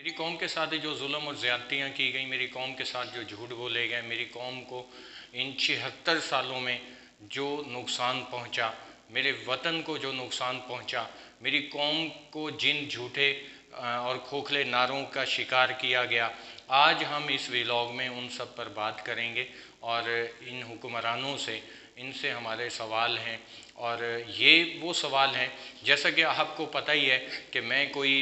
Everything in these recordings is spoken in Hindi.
मेरी कौम के साथ जो जुल्म और ज़्यादतियाँ की गई, मेरी कौम के साथ जो झूठ बोले गए, मेरी कौम को इन 76 सालों में जो नुकसान पहुँचा, मेरे वतन को जो नुकसान पहुँचा, मेरी कौम को जिन झूठे और खोखले नारों का शिकार किया गया, आज हम इस व्लॉग में उन सब पर बात करेंगे। और इन हुक्मरानों से, इनसे हमारे सवाल हैं, और ये वो सवाल हैं, जैसा कि आपको पता ही है कि मैं कोई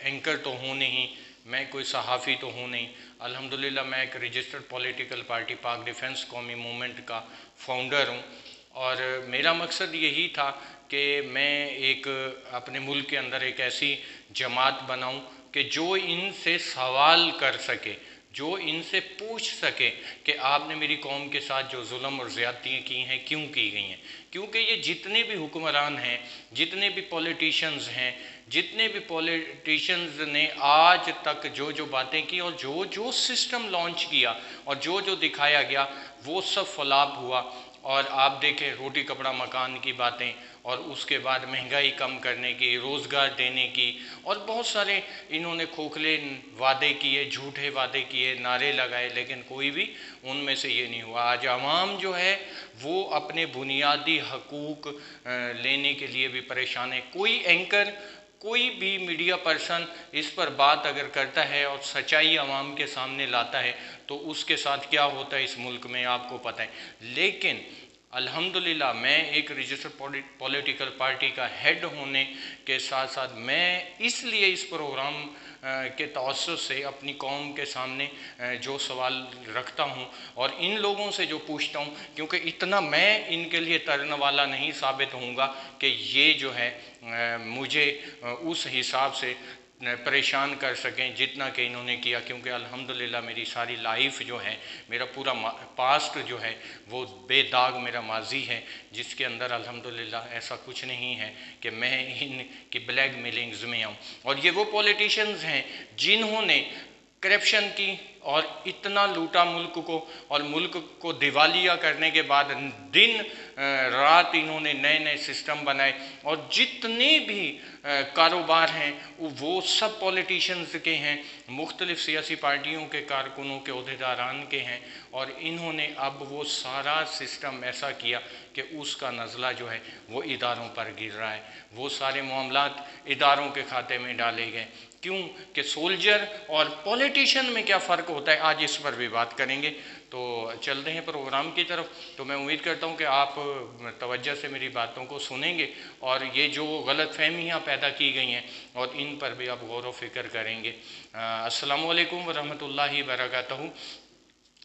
एंकर तो हूँ नहीं, मैं कोई सहाफ़ी तो हूँ नहीं। अल्हम्दुलिल्लाह मैं एक रजिस्टर्ड पॉलिटिकल पार्टी पाक डिफेंस कौमी मूवमेंट का फाउंडर हूँ, और मेरा मकसद यही था कि मैं एक अपने मुल्क के अंदर एक ऐसी जमात बनाऊँ कि जो इनसे सवाल कर सके, जो इनसे पूछ सके कि आपने मेरी कौम के साथ जो जुल्म और ज़्यादतियाँ की हैं क्यों की गई हैं। क्योंकि ये जितने भी हुक्मरान हैं, जितने भी पॉलिटिशियंस हैं, जितने भी पॉलिटिशियंस ने आज तक जो जो बातें की और जो जो सिस्टम लॉन्च किया और जो जो दिखाया गया, वो सब फ्लॉप हुआ। और आप देखें रोटी कपड़ा मकान की बातें, और उसके बाद महंगाई कम करने की, रोज़गार देने की, और बहुत सारे इन्होंने खोखले वादे किए, झूठे वादे किए, नारे लगाए, लेकिन कोई भी उनमें से ये नहीं हुआ। आज आवाम जो है वो अपने बुनियादी हकूक़ लेने के लिए भी परेशान है। कोई एंकर, कोई भी मीडिया पर्सन इस पर बात अगर करता है और सच्चाई आवाम के सामने लाता है तो उसके साथ क्या होता है इस मुल्क में आपको पता है। लेकिन अल्हम्दुलिल्लाह मैं एक रजिस्टर्ड पॉलिटिकल पार्टी का हेड होने के साथ साथ मैं इसलिए इस प्रोग्राम के तवज्जुह से अपनी कौम के सामने जो सवाल रखता हूँ और इन लोगों से जो पूछता हूँ, क्योंकि इतना मैं इनके लिए तरने वाला नहीं साबित होऊंगा कि ये जो है मुझे उस हिसाब से परेशान कर सकें जितना कि इन्होंने किया। क्योंकि अल्हम्दुलिल्लाह मेरी सारी लाइफ जो है, मेरा पूरा पास्ट जो है वो बेदाग मेरा माजी है, जिसके अंदर अल्हम्दुलिल्लाह ऐसा कुछ नहीं है कि मैं इन की ब्लैक मेलिंग्स में आऊँ। और ये वो पॉलिटिशियंस हैं जिन्होंने करप्शन की और इतना लूटा मुल्क को, और मुल्क को दिवालिया करने के बाद दिन रात इन्होंने नए नए सिस्टम बनाए, और जितने भी कारोबार हैं वो सब पॉलिटिशियंस के हैं, मुख्तलिफ सियासी पार्टियों के कारकुनों के अहदेदारान के हैं। और इन्होंने अब वो सारा सिस्टम ऐसा किया कि उसका नज़ला जो है वो इदारों पर गिर रहा है, वो सारे मामलात इदारों के खाते में डाले गए। क्यों कि सोल्जर और पॉलिटिशियन में क्या फ़र्क होता है, आज इस पर भी बात करेंगे। तो चलते हैं प्रोग्राम की तरफ। तो मैं उम्मीद करता हूं कि आप तवज्जो से मेरी बातों को सुनेंगे और ये जो गलत फहमियाँ पैदा की गई हैं और इन पर भी आप गौर व फिक्र करेंगे। अस्सलामु अलैकुम वरहमतुल्लाहि वबरकातुहू।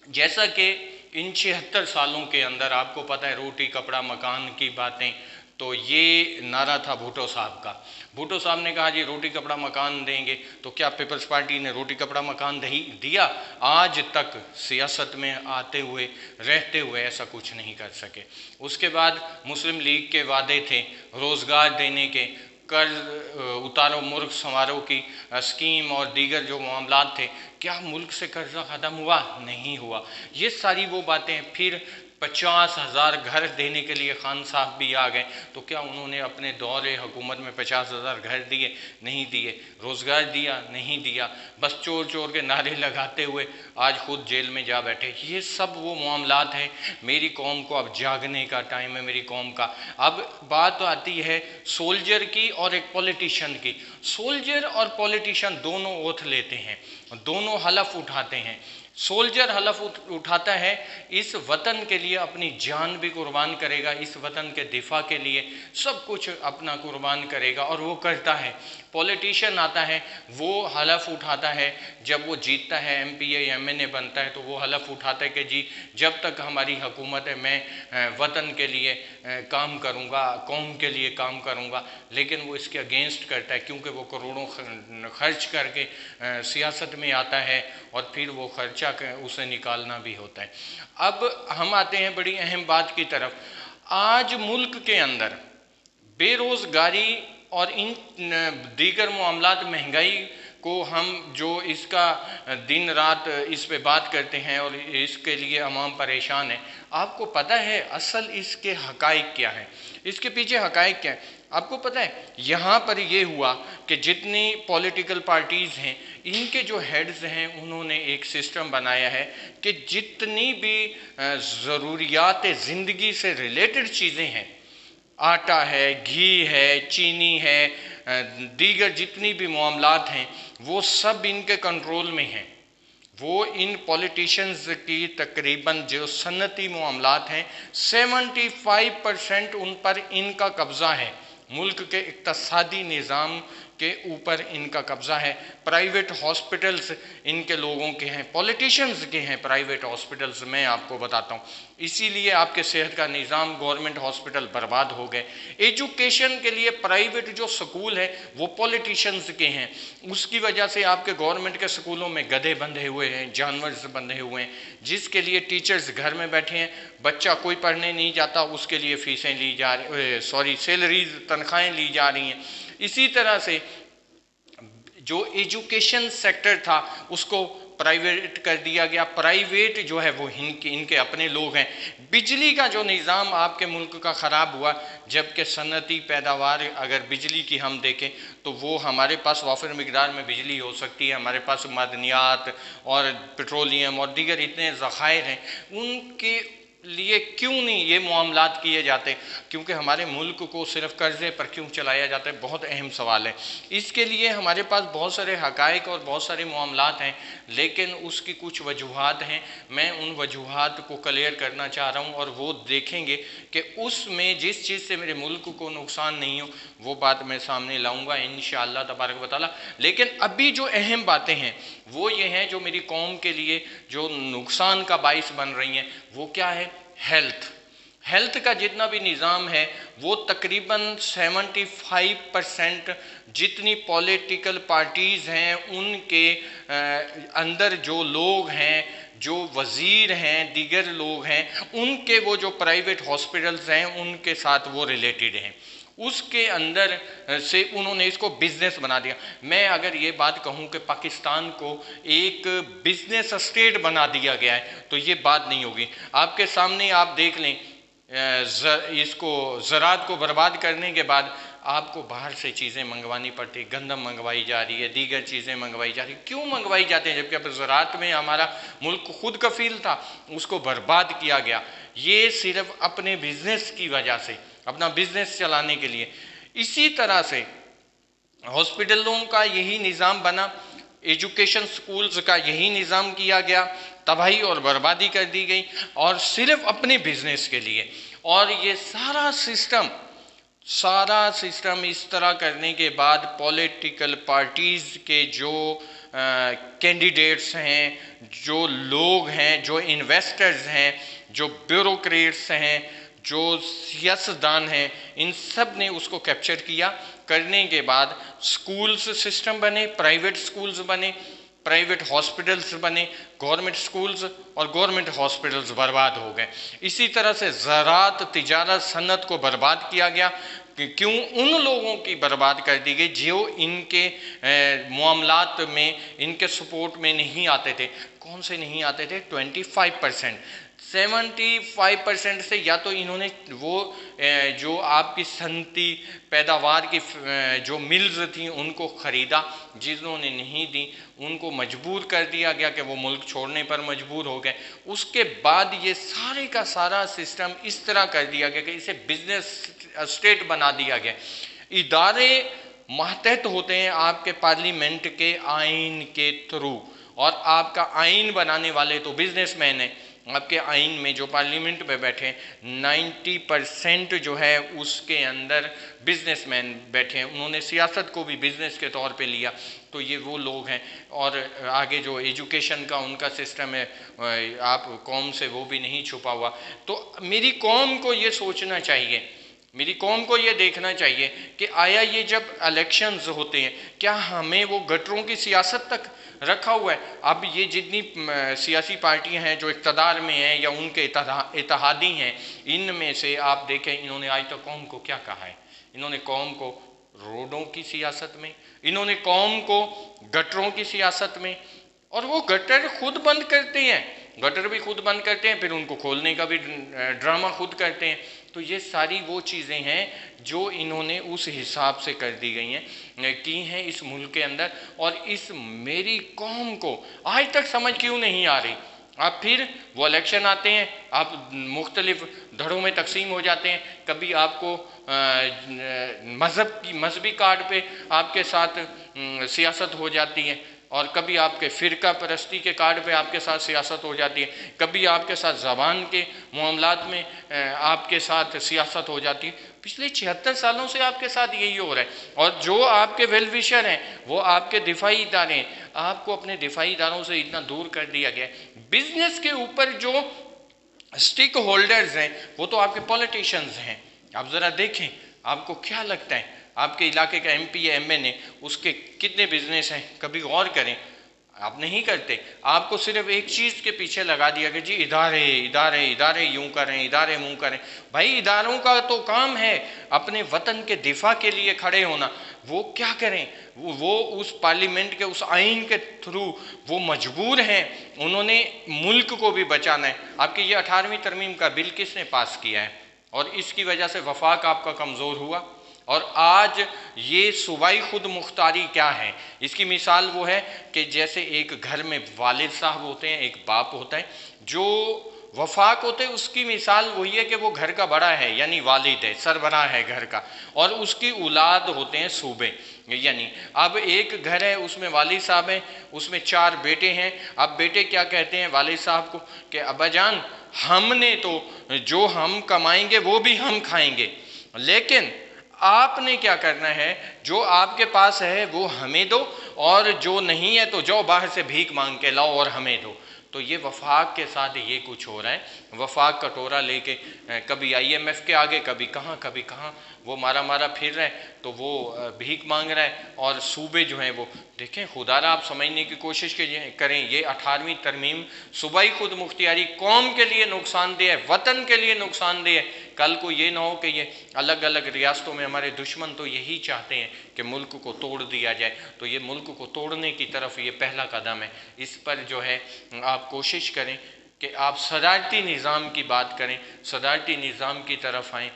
जैसा कि इन 76 सालों के अंदर आपको पता है रोटी कपड़ा मकान की बातें, तो ये नारा था भुट्टो साहब का। भुट्टो साहब ने कहा जी रोटी कपड़ा मकान देंगे, तो क्या पीपल्स पार्टी ने रोटी कपड़ा मकान दिया? आज तक सियासत में आते हुए रहते हुए ऐसा कुछ नहीं कर सके। उसके बाद मुस्लिम लीग के वादे थे रोज़गार देने के, कर्ज उतारो मुल्क संवारो की स्कीम और दीगर जो मामलात थे, क्या मुल्क से कर्जा ख़त्म हुआ? नहीं हुआ। ये सारी वो बातें। फिर 50,000 घर देने के लिए खान साहब भी आ गए, तो क्या उन्होंने अपने दौरे हुकूमत में 50,000 घर दिए? नहीं दिए। रोज़गार दिया? नहीं दिया। बस चोर चोर के नारे लगाते हुए आज खुद जेल में जा बैठे। ये सब वो मामलात हैं। मेरी कौम को अब जागने का टाइम है, मेरी कौम का। अब बात आती है सोल्जर की और एक पॉलिटिशियन की। सोल्जर और पॉलिटिशियन दोनों ओथ लेते हैं, दोनों हलफ उठाते हैं। सोल्जर हलफ उठाता है इस वतन के लिए अपनी जान भी कुर्बान करेगा, इस वतन के दिफा के लिए सब कुछ अपना कुर्बान करेगा, और वो करता है। पॉलिटिशियन आता है, वो हलफ उठाता है, जब वो जीतता है एमपीए एमएनए बनता है तो वो हलफ उठाता है कि जी जब तक हमारी हुकूमत है मैं वतन के लिए काम करूँगा, कौम के लिए काम करूँगा। लेकिन वो इसके अगेंस्ट करता है, क्योंकि वो करोड़ों खर्च करके सियासत में आता है और फिर वो खर्चा उसे निकालना भी होता है। अब हम आते हैं बड़ी अहम बात की तरफ। आज मुल्क के अंदर बेरोजगारी और इन दीगर मामलात, महंगाई को हम जो इसका दिन रात इस पे बात करते हैं और इसके लिए अवाम परेशान है, आपको पता है असल इसके हकाइक क्या है? इसके पीछे हकाइक क्या है? आपको पता है यहाँ पर ये हुआ कि जितनी पॉलिटिकल पार्टीज़ हैं इनके जो हेड्स हैं उन्होंने एक सिस्टम बनाया है कि जितनी भी ज़रूरियात ज़िंदगी से रिलेटेड चीज़ें हैं, आटा है, घी है, चीनी है, दीगर जितनी भी मामलात हैं वो सब इनके कंट्रोल में हैं। वो इन पॉलिटिशियंस की तकरीबन जो सनती मामलात हैं 75% उन पर इनका कब्ज़ा है। मुल्क के इक़्तिसादी निज़ाम के ऊपर इनका कब्ज़ा है। प्राइवेट हॉस्पिटल्स इनके लोगों के हैं, पॉलिटिशियंस के हैं प्राइवेट हॉस्पिटल्स, मैं आपको बताता हूँ। इसीलिए आपके सेहत का निज़ाम, गवर्नमेंट हॉस्पिटल बर्बाद हो गए। एजुकेशन के लिए प्राइवेट जो स्कूल है वो पॉलिटिशियंस के हैं, उसकी वजह से आपके गवर्नमेंट के स्कूलों में गधे बंधे हुए हैं, जानवर बंधे हुए हैं, जिसके लिए टीचर्स घर में बैठे हैं, बच्चा कोई पढ़ने नहीं जाता, उसके लिए फ़ीसें ली जा रही, सैलरीज, तनख्वाहें ली जा रही हैं। इसी तरह से जो एजुकेशन सेक्टर था उसको प्राइवेट कर दिया गया। प्राइवेट जो है वो इनके अपने लोग हैं। बिजली का जो निज़ाम आपके मुल्क का ख़राब हुआ, जबकि सनती पैदावार अगर बिजली की हम देखें तो वो हमारे पास वाफिर मिकदार में बिजली हो सकती है। हमारे पास मादनियात और पेट्रोलियम और दीगर इतने ज़खायर हैं, उनके लिए क्यों नहीं ये मामलात किए जाते? क्योंकि हमारे मुल्क को सिर्फ कर्ज़े पर क्यों चलाया जाता है, बहुत अहम सवाल है। इसके लिए हमारे पास बहुत सारे हक़ाइक़ और बहुत सारे मामलात हैं, लेकिन उसकी कुछ वजूहात हैं। मैं उन वजूहात को क्लियर करना चाह रहा हूँ और वो देखेंगे कि उसमें जिस चीज़ से मेरे मुल्क को नुकसान नहीं हो वो बात मैं सामने लाऊँगा इंशाअल्लाह तबारक व तआला। लेकिन अभी जो अहम बातें हैं वो ये हैं जो मेरी कौम के लिए जो नुकसान का बाइस बन रही हैं, वो क्या है? हेल्थ का जितना भी निज़ाम है वो तकरीबन 75% जितनी पॉलिटिकल पार्टीज़ हैं उनके अंदर जो लोग हैं, जो वज़ीर हैं, दीगर लोग हैं, उनके वो जो प्राइवेट हॉस्पिटल्स हैं उनके साथ वो रिलेटेड हैं। उसके अंदर से उन्होंने इसको बिजनेस बना दिया। मैं अगर ये बात कहूँ कि पाकिस्तान को एक बिजनेस स्टेट बना दिया गया है तो ये बात नहीं होगी। आपके सामने आप देख लें, इसको ज़राअत को बर्बाद करने के बाद आपको बाहर से चीज़ें मंगवानी पड़ती, गंदम मंगवाई जा रही है, दीगर चीज़ें मंगवाई जा रही है। क्यों मंगवाई जाती हैं? जबकि अब ज़राअत में हमारा मुल्क खुद कफील था, उसको बर्बाद किया गया। ये सिर्फ अपने बिजनेस की वजह से, अपना बिजनेस चलाने के लिए। इसी तरह से हॉस्पिटलों का यही निज़ाम बना, एजुकेशन स्कूल्स का यही निज़ाम किया गया, तबाही और बर्बादी कर दी गई और सिर्फ अपने बिजनेस के लिए। और ये सारा सिस्टम इस तरह करने के बाद पॉलिटिकल पार्टीज़ के जो कैंडिडेट्स हैं, जो लोग हैं, जो इन्वेस्टर्स हैं, जो ब्यूरोक्रेट्स हैं, जो सियासतदान हैं, इन सब ने उसको कैप्चर किया। करने के बाद स्कूल्स सिस्टम बने, प्राइवेट स्कूल्स बने, प्राइवेट हॉस्पिटल्स बने, गवर्नमेंट स्कूल्स और गवर्नमेंट हॉस्पिटल्स बर्बाद हो गए। इसी तरह से ज़राअत, तिजारत, सन्नत को बर्बाद किया गया। क्यों? उन लोगों की बर्बाद कर दी गई जो इनके मामलात में, इनके सपोर्ट में नहीं आते थे। कौन से नहीं आते थे? 25%। 75% से या तो इन्होंने वो जो आपकी सनती पैदावार की जो मिल्स थी उनको ख़रीदा, जिन्होंने नहीं दी उनको मजबूर कर दिया गया कि वो मुल्क छोड़ने पर मजबूर हो गए। उसके बाद ये सारे का सारा सिस्टम इस तरह कर दिया गया कि इसे बिजनेस स्टेट बना दिया गया। इदारे मातहत होते हैं आपके पार्लियामेंट के आइन के थ्रू, और आपका आइन बनाने वाले तो बिजनेसमैन हैं। आपके आइन में जो पार्लियामेंट में बैठे 90% जो है उसके अंदर बिजनेसमैन बैठे हैं। उन्होंने सियासत को भी बिजनेस के तौर पे लिया, तो ये वो लोग हैं। और आगे जो एजुकेशन का उनका सिस्टम है, आप कौम से वो भी नहीं छुपा हुआ। तो मेरी कौम को ये सोचना चाहिए, मेरी कौम को ये देखना चाहिए कि आया ये जब इलेक्शंस होते हैं क्या हमें वो गटरों की सियासत तक रखा हुआ है? अब ये जितनी सियासी पार्टियां हैं जो इक़्तिदार में हैं या उनके इत्तेहादी हैं, इनमें से आप देखें इन्होंने आज तक कौम को क्या कहा है? इन्होंने कौम को रोडों की सियासत में, इन्होंने कौम को गटरों की सियासत में, और वो गटर खुद बंद करते हैं, गटर भी खुद बंद करते हैं, फिर उनको खोलने का भी ड्रामा खुद करते हैं। तो ये सारी वो चीज़ें हैं जो इन्होंने उस हिसाब से कर दी गई हैं, की हैं इस मुल्क के अंदर। और इस मेरी कौम को आज तक समझ क्यों नहीं आ रही। आप फिर वो इलेक्शन आते हैं, आप मुख्तलिफ धड़ों में तकसीम हो जाते हैं। कभी आपको मजहबी कार्ड पे आपके साथ सियासत हो जाती है, और कभी आपके फ़िरका परस्ती के कार्ड पे आपके साथ सियासत हो जाती है, कभी आपके साथ ज़बान के मामलात में आपके साथ सियासत हो जाती है। पिछले 76 सालों से आपके साथ यही हो रहा है। और जो आपके वेल विशर हैं वो आपके दिफाई इदारे हैं, आपको अपने दिफाई इदारों से इतना दूर कर दिया गया है। बिजनेस के ऊपर जो स्टेक होल्डर्स हैं वो तो आपके पॉलिटिशियंस हैं। आप ज़रा देखें, आपको क्या लगता है आपके इलाके का MP या MN उसके कितने बिजनेस हैं? कभी गौर करें, आप नहीं करते। आपको सिर्फ एक चीज़ के पीछे लगा दिया कि जी इदारे इदारे इदारे यूं करें, इदारे मुँह करें। भाई इदारों का तो काम है अपने वतन के दिफा के लिए खड़े होना। वो क्या करें, वो उस पार्लियामेंट के उस आइन के थ्रू वो मजबूर हैं, उन्होंने मुल्क को भी बचाना है। आपकी ये 18वीं तरमीम का बिल किसने पास किया है? और इसकी वजह से वफाक आपका कमज़ोर हुआ। और आज ये सूबाई खुद मुख्तारी क्या है, इसकी मिसाल वो है कि जैसे एक घर में वालिद साहब होते हैं, एक बाप होता है। जो वफाक होते हैं उसकी मिसाल वही है कि वो घर का बड़ा है, यानी वालिद है, सरबराह है घर का, और उसकी औलाद होते हैं सूबे। यानी अब एक घर है, उसमें वालिद साहब हैं, उसमें 4 बेटे हैं। अब बेटे क्या कहते हैं वालिद साहब को कि अब्बाजान हमने तो जो हम कमाएंगे वो भी हम खाएंगे, लेकिन आपने क्या करना है, जो आपके पास है वो हमें दो, और जो नहीं है तो जाओ बाहर से भीख मांग के लाओ और हमें दो। तो ये वफाक के साथ ये कुछ हो रहा है। वफाक कटोरा लेके कभी IMF के आगे, कभी कहाँ वो मारा फिर रहा है, तो वो भीख मांग रहा है। और सूबे जो हैं वो देखें, खुदारा आप समझने की कोशिश करें, ये 18वीं तरमीम सूबाई खुद मुख्तियारी कौम के लिए नुकसानदेह है, वतन के लिए नुकसानदेह है। कल को ये ना हो कि ये अलग अलग रियासतों में हमारे दुश्मन तो यही चाहते हैं कि मुल्क को तोड़ दिया जाए, तो ये मुल्क को तोड़ने की तरफ ये पहला कदम है। इस पर जो है आप कोशिश करें कि आप सदारती निज़ाम की बात करें, सदारती निज़ाम की तरफ आएँ।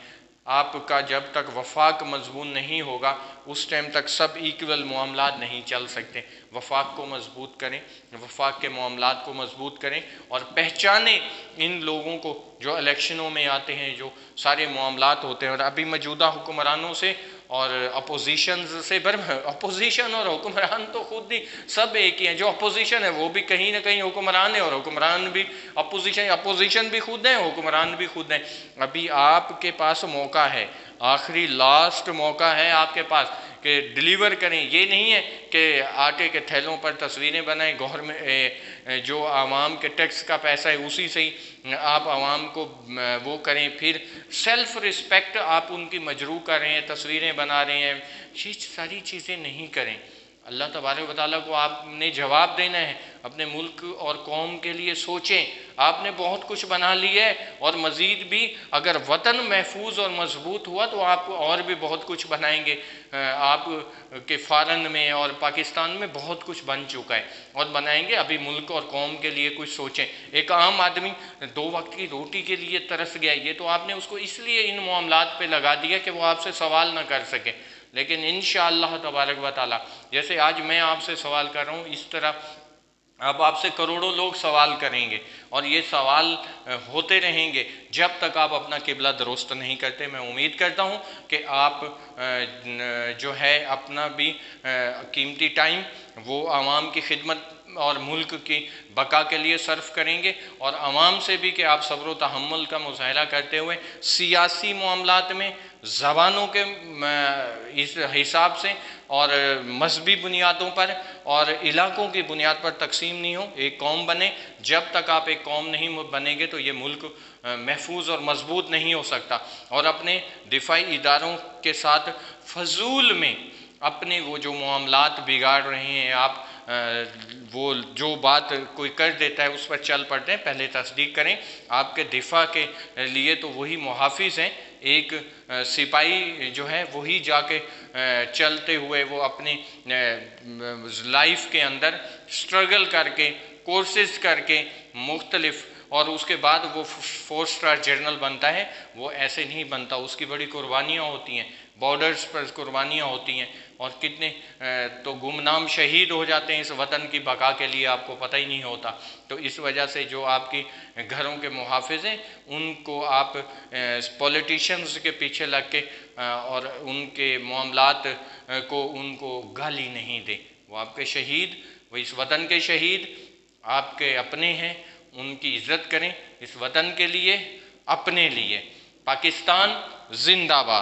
आपका जब तक वफाक मजबूत नहीं होगा उस टाइम तक सब इक्वल मामलात नहीं चल सकते। वफाक को मजबूत करें, वफाक के मामलात को मजबूत करें, और पहचानें इन लोगों को जो इलेक्शनों में आते हैं, जो सारे मामलात होते हैं। और अभी मौजूदा हुक्मरानों से और अपोजिशन से अपोजिशन और हुक्मरान तो खुद ही सब एक ही हैं। जो अपोजिशन है वो भी कहीं ना कहीं हुक्मरान है, और हुक्मरान भी अपोजिशन भी खुद है, हुक्मरान भी खुद है। अभी आपके पास मौका है, आखिरी लास्ट मौका है आपके पास कि डिलीवर करें। ये नहीं है कि आटे के थैलों पर तस्वीरें बनाएं, गवर्नमेंट जो आवाम के टैक्स का पैसा है उसी से ही आप आवाम को वो करें। फिर सेल्फ रिस्पेक्ट आप उनकी मजरू कर रहे हैं, तस्वीरें बना रहे हैं, ये सारी चीज़ें नहीं करें। अल्लाह तबारक व तआला को आपने जवाब देना है। अपने मुल्क और कौम के लिए सोचें। आपने बहुत कुछ बना लिया है, और मज़ीद भी अगर वतन महफूज और मजबूत हुआ तो आप और भी बहुत कुछ बनाएंगे। आप के फ़ॉरेन में और पाकिस्तान में बहुत कुछ बन चुका है और बनाएंगे। अभी मुल्क और कौम के लिए कुछ सोचें। एक आम आदमी 2 वक्त की रोटी के लिए तरस गया, ये तो आपने उसको इसलिए इन मामलात पे लगा दिया कि वो आपसे सवाल ना कर सके। लेकिन इंशाअल्लाह तबारक व तआला, जैसे आज मैं आपसे सवाल कर रहा हूँ, इस तरह अब आपसे करोड़ों लोग सवाल करेंगे, और ये सवाल होते रहेंगे जब तक आप अपना किबला दुरुस्त नहीं करते। मैं उम्मीद करता हूँ कि आप जो है अपना भी कीमती टाइम वो आवाम की खिदमत और मुल्क की बका के लिए सर्फ करेंगे, और आवाम से भी कि आप सब्र व तहम्मुल का मुज़ाहरा करते हुए सियासी मामलात में ज़बानों के इस हिसाब से और मजहबी बुनियादों पर और इलाकों की बुनियाद पर तकसीम नहीं हो, एक कौम बने। जब तक आप एक कौम नहीं बनेंगे तो ये मुल्क महफूज और मजबूत नहीं हो सकता। और अपने दिफाई इदारों के साथ फजूल में अपने वो जो मामलात बिगाड़ रहे हैं आप, वो जो बात कोई कर देता है उस पर चल पड़ते हैं, पहले तस्दीक करें। आपके दिफा के लिए तो वही मुहाफिज हैं। एक सिपाही जो है वही जाके चलते हुए वो अपनी लाइफ के अंदर स्ट्रगल करके, कोर्सेज करके, मुख्तलिफ और उसके बाद वो 4 स्टार जनरल बनता है, वो ऐसे नहीं बनता, उसकी बड़ी कुर्बानियाँ होती हैं, बॉर्डर्स पर कुर्बानियाँ होती हैं, और कितने तो गुमनाम शहीद हो जाते हैं इस वतन की बका के लिए, आपको पता ही नहीं होता। तो इस वजह से जो आपकी घरों के मुहाफिज हैं उनको आप पॉलिटिशियंस के पीछे लग के और उनके मामलात को उनको गाली नहीं दें। वो आपके शहीद, वो इस वतन के शहीद आपके अपने हैं, उनकी इज्जत करें, इस वतन के लिए, अपने लिए। पाकिस्तान जिंदाबाद।